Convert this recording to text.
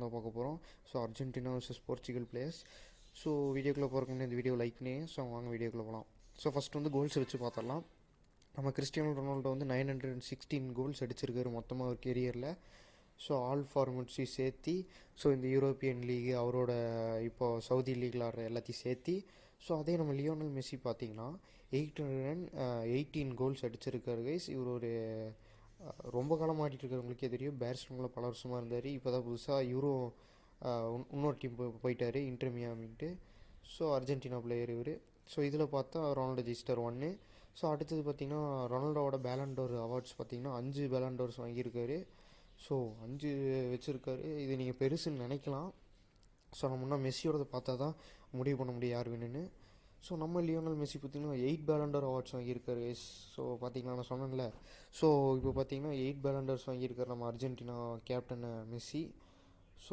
தான் பார்க்க போகிறோம். So Argentina versus Portugal players. So வீடியோக்குள்ளே போகிறக்கு முன்னாடி இந்த வீடியோ லைக் பண்ணி ஸோ வாங்க வீடியோக்குள்ளே போகலாம். ஸோ ஃபஸ்ட்டு வந்து கோல்ஸ் வச்சு பார்த்துடலாம். நம்ம கிறிஸ்டியானோ ரொனால்டோ வந்து 916 கோல்ஸ் அடிச்சிருக்காரு மொத்தமாக ஒரு கெரியரில். ஸோ ஆல் ஃபார்மட்ஸையும் சேர்த்தி, ஸோ இந்த யூரோப்பியன் லீக் அவரோட இப்போது சவுதி லீக்கில் ஆடுற எல்லாத்தையும் சேர்த்தி. ஸோ அதே நம்ம லியோனல் மெஸ்ஸி பார்த்தீங்கன்னா 818 கோல்ஸ் அடிச்சிருக்காரு கைஸ். இவர் ஒரு ரொம்ப காலம் ஆடிட்டு இருக்கிறவங்களுக்கே தெரியும். பேர்ஸ்லோனில் பல வருஷமாக இருந்தார். இப்போ தான் புதுசாக யூரோ இன்னொரு டீம் போயிட்டார், இன்டர் மியாமின்ட்டு. ஸோ அர்ஜென்டினா பிளேயர் இவர். ஸோ இதில் பார்த்தா ரொனால்டோ ஜெயிச்சிட்டார் 1. ஸோ அடுத்தது பார்த்திங்கன்னா ரொனால்டோவோட பேலண்டோர் அவார்ட்ஸ் பார்த்திங்கன்னா 5 பேலண்டோர்ஸ் வாங்கியிருக்காரு. ஸோ 5 வச்சுருக்காரு. இது நீங்கள் பெருசுன்னு நினைக்கலாம். ஸோ நம்ம முன்னே மெஸ்ஸியோட பார்த்தா தான் முடிவு பண்ண முடியும் யார் வேணும்னு. ஸோ நம்ம லியோனல் மெஸ்ஸி பார்த்திங்கன்னா 8 பேலண்டர் அவார்ட்ஸ் வாங்கியிருக்காரு. ஸோ பார்த்திங்கன்னா நான் சொன்னேன்ல. ஸோ இப்போ பார்த்திங்கன்னா 8 பேலண்டர்ஸ் வாங்கியிருக்காரு நம்ம அர்ஜென்டினா கேப்டன் மெஸ்ஸி.